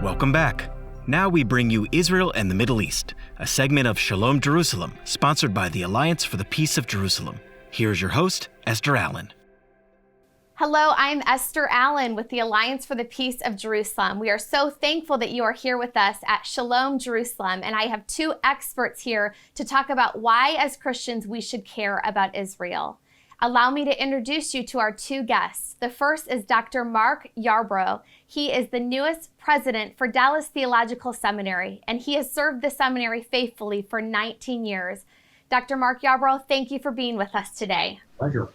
Welcome back. Now we bring you Israel and the Middle East, a segment of Shalom Jerusalem, sponsored by the Alliance for the Peace of Jerusalem. Here's your host, Esther Allen. Hello, I'm Esther Allen with the Alliance for the Peace of Jerusalem. We are so thankful that you are here with us at Shalom Jerusalem, and I have two experts here to talk about why, as Christians, we should care about Israel. Allow me to introduce you to our two guests. The first is Dr. Mark Yarbrough. He is the newest president for Dallas Theological Seminary, and he has served the seminary faithfully for 19 years. Dr. Mark Yarbrough, thank you for being with us today. Pleasure.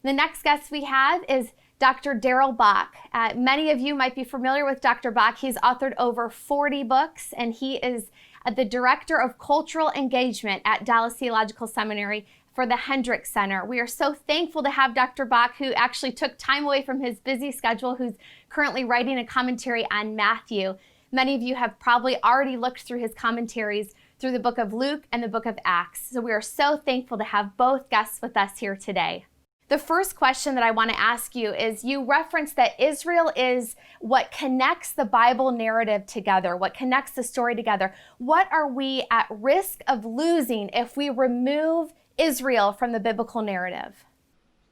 The next guest we have is Dr. Darrell Bock. Many of you might be familiar with Dr. Bock. He's authored over 40 books, and he is the Director of Cultural Engagement at Dallas Theological Seminary for the Hendricks Center. We are so thankful to have Dr. Bock, who actually took time away from his busy schedule, who's currently writing a commentary on Matthew. Many of you have probably already looked through his commentaries through the book of Luke and the book of Acts. So we are so thankful to have both guests with us here today. The first question that I want to ask you is, you referenced that Israel is what connects the Bible narrative together, what connects the story together. What are we at risk of losing if we remove Israel from the biblical narrative?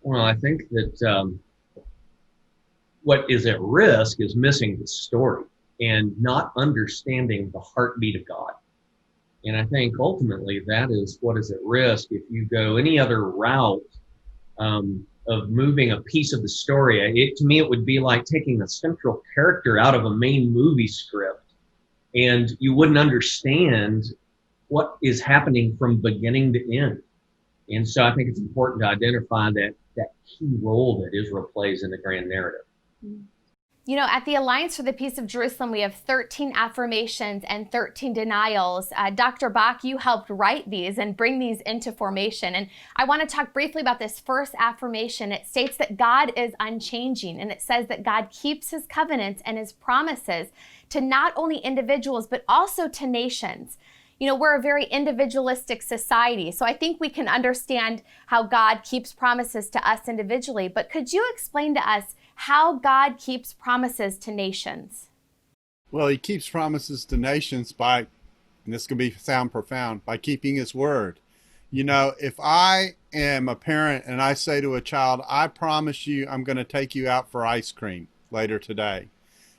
Well, I think that what is at risk is missing the story and not understanding the heartbeat of God. And I think ultimately that is what is at risk. If you go any other route of moving a piece of the story, to me it would be like taking a central character out of a main movie script, and you wouldn't understand what is happening from beginning to end. And so I think it's important to identify that key role that Israel plays in the grand narrative. You know, at the Alliance for the Peace of Jerusalem, we have 13 affirmations and 13 denials. Dr. Bock, you helped write these and bring these into formation. And I want to talk briefly about this first affirmation. It states that God is unchanging, and it says that God keeps his covenants and his promises to not only individuals, but also to nations. You know, we're a very individualistic society, so I think we can understand how God keeps promises to us individually. But could you explain to us how God keeps promises to nations? Well, he keeps promises to nations by, and this can sound profound, by keeping his word. You know, if I am a parent and I say to a child, I promise you I'm going to take you out for ice cream later today,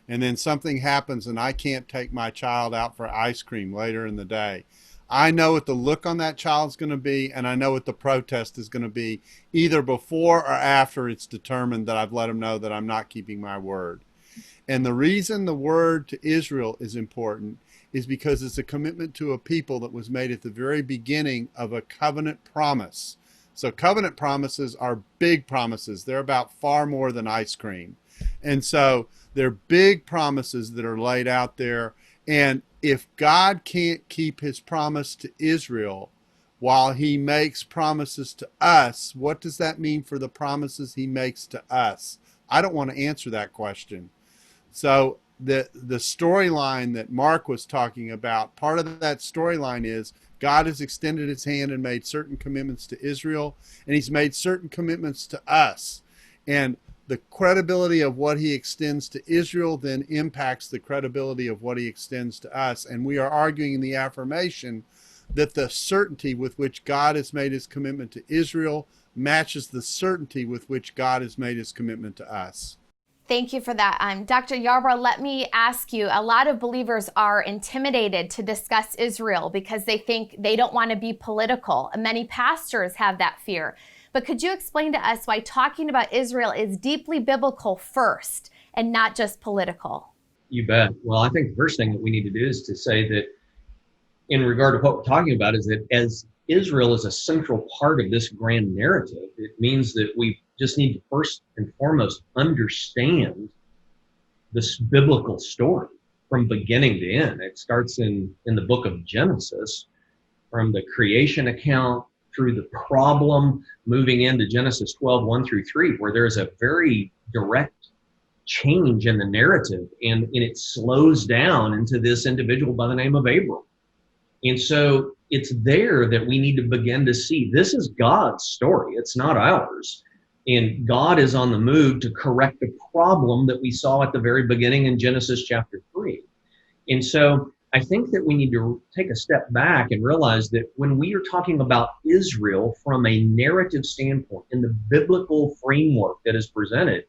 and then something happens and I can't take my child out for ice cream later in the day, I know what the look on that child's going to be, and I know what the protest is going to be, either before or after it's determined that I've let them know that I'm not keeping my word. And the reason the word to Israel is important is because it's a commitment to a people that was made at the very beginning of a covenant promise. So covenant promises are big promises. They're about far more than ice cream. And so they're big promises that are laid out there. And if God can't keep his promise to Israel while he makes promises to us, what does that mean for the promises he makes to us? I don't want to answer that question. So the storyline that Mark was talking about, part of that storyline is God has extended his hand and made certain commitments to Israel, and he's made certain commitments to us. And the credibility of what he extends to Israel then impacts the credibility of what he extends to us. And we are arguing in the affirmation that the certainty with which God has made his commitment to Israel matches the certainty with which God has made his commitment to us. Thank you for that. Dr. Yarbrough, let me ask you, a lot of believers are intimidated to discuss Israel because they think they don't want to be political. Many pastors have that fear. But could you explain to us why talking about Israel is deeply biblical first and not just political? You bet. Well, I think the first thing that we need to do is to say that in regard to what we're talking about is that as Israel is a central part of this grand narrative, it means that we just need to first and foremost understand this biblical story from beginning to end. It starts in the book of Genesis, from the creation account through the problem, moving into Genesis 12, 1 through 3, where there's a very direct change in the narrative, and it slows down into this individual by the name of Abram. And so it's there that we need to begin to see this is God's story. It's not ours. And God is on the move to correct a problem that we saw at the very beginning in Genesis chapter 3. And so I think that we need to take a step back and realize that when we are talking about Israel from a narrative standpoint, in the biblical framework that is presented,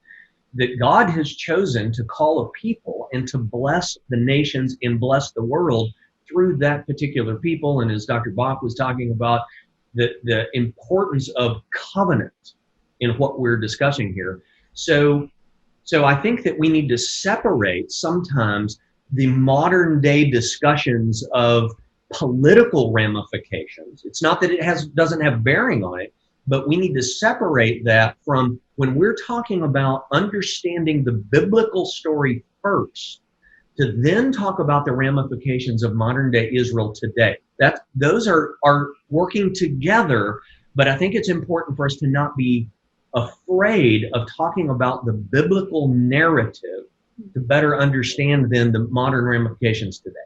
that God has chosen to call a people and to bless the nations and bless the world through that particular people. And as Dr. Bock was talking about, the importance of covenant in what we're discussing here. So I think that we need to separate sometimes the modern day discussions of political ramifications. It's not that it doesn't have bearing on it, but we need to separate that from when we're talking about understanding the biblical story first, to then talk about the ramifications of modern day Israel today. Those are working together, but I think it's important for us to not be afraid of talking about the biblical narrative to better understand then the modern ramifications today.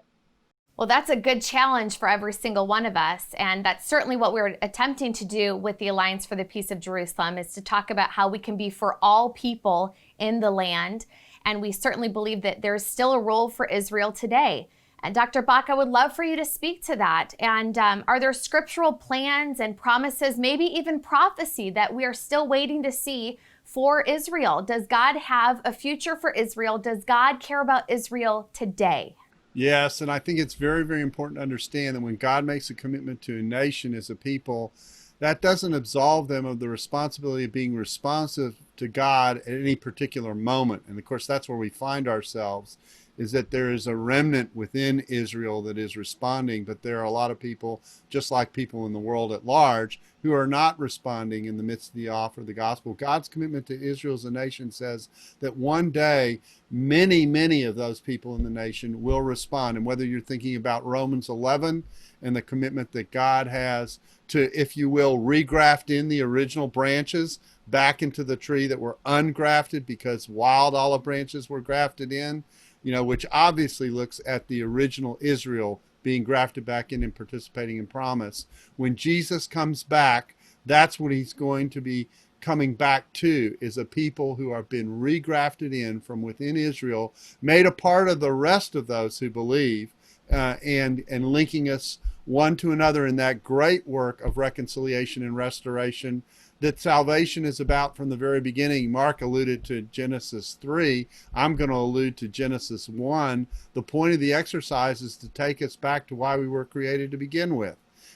Well, that's a good challenge for every single one of us. And that's certainly what we're attempting to do with the Alliance for the Peace of Jerusalem, is to talk about how we can be for all people in the land. And we certainly believe that there's still a role for Israel today. And Dr. Bock, I would love for you to speak to that. And are there scriptural plans and promises, maybe even prophecy, that we are still waiting to see for Israel? Does God have a future for Israel? Does God care about Israel today? Yes, and I think it's very, very important to understand that when God makes a commitment to a nation as a people, that doesn't absolve them of the responsibility of being responsive to God at any particular moment. And of course, that's where we find ourselves, is that there is a remnant within Israel that is responding, but there are a lot of people, just like people in the world at large, who are not responding in the midst of the offer of the gospel. God's commitment to Israel as a nation says that one day, many, many of those people in the nation will respond. And whether you're thinking about Romans 11 and the commitment that God has to, if you will, regraft in the original branches back into the tree that were ungrafted because wild olive branches were grafted in, which obviously looks at the original Israel being grafted back in and participating in promise. When Jesus comes back, that's what he's going to be coming back to, is a people who have been regrafted in from within Israel, made a part of the rest of those who believe, and linking us one to another in that great work of reconciliation and restoration that salvation is about from the very beginning. Mark alluded to Genesis 3. I'm going to allude to Genesis 1. The point of the exercise is to take us back to why we were created to begin with,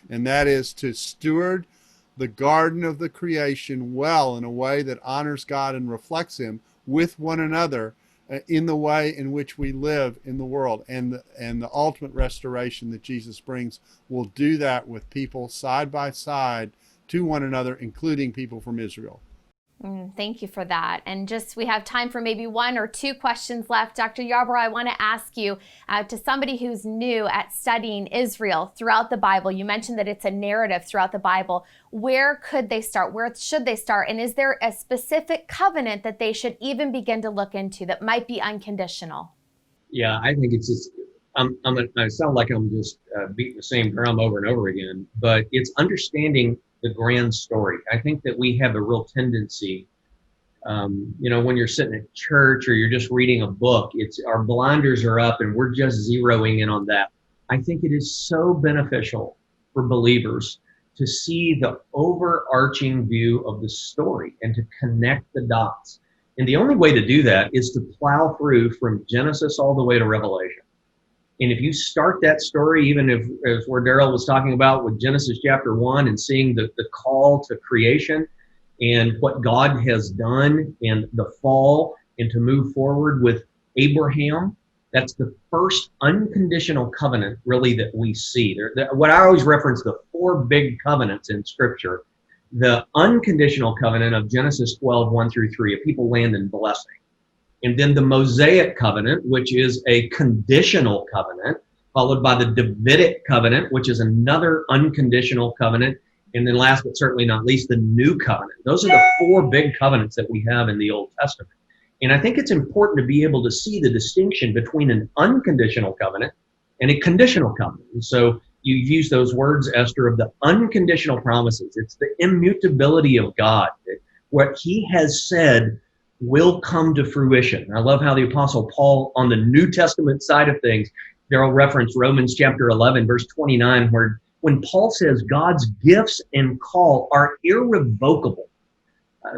and that is to steward the garden of the creation well in a way that honors God and reflects him with one another in the way in which we live in the world. And the ultimate restoration that Jesus brings will do that with people side by side to one another, including people from Israel. Thank you for that. And we have time for maybe one or two questions left. Dr. Yarbrough, I want to ask you, to somebody who's new at studying Israel throughout the Bible, you mentioned that it's a narrative throughout the Bible. Where could they start? Where should they start? And is there a specific covenant that they should even begin to look into that might be unconditional? Yeah, I think it's just, I sound like I'm just beating the same drum over and over again, but it's understanding the grand story. I think that we have a real tendency, when you're sitting at church or you're just reading a book, our blinders are up and we're just zeroing in on that. I think it is so beneficial for believers to see the overarching view of the story and to connect the dots. And the only way to do that is to plow through from Genesis all the way to Revelation. And if you start that story, even as where Darrell was talking about with Genesis chapter 1 and seeing the call to creation and what God has done and the fall, and to move forward with Abraham, that's the first unconditional covenant really that we see. What I always reference, the four big covenants in Scripture. The unconditional covenant of Genesis 12, 1 through 3, a people, land, and blessing. And then the Mosaic covenant, which is a conditional covenant, followed by the Davidic covenant, which is another unconditional covenant. And then last but certainly not least, the new covenant. Those are the four big covenants that we have in the Old Testament. And I think it's important to be able to see the distinction between an unconditional covenant and a conditional covenant. And so you use those words, Esther, of the unconditional promises. It's the immutability of God. What he has said will come to fruition. I love how the Apostle Paul on the New Testament side of things Darrell referenced Romans chapter 11, verse 29, where when Paul says God's gifts and call are irrevocable,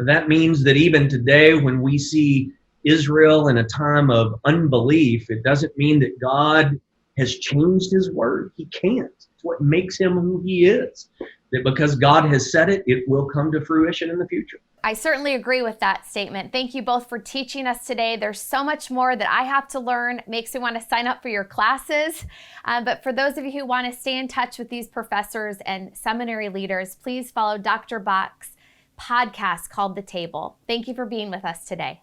that means that even today when we see Israel in a time of unbelief, it doesn't mean that God has changed his word. He can't. It's what makes him who he is. That because God has said it, it will come to fruition in the future. I certainly agree with that statement. Thank you both for teaching us today. There's so much more that I have to learn. It makes me want to sign up for your classes. But for those of you who want to stay in touch with these professors and seminary leaders, please follow Dr. Bock's podcast called The Table. Thank you for being with us today.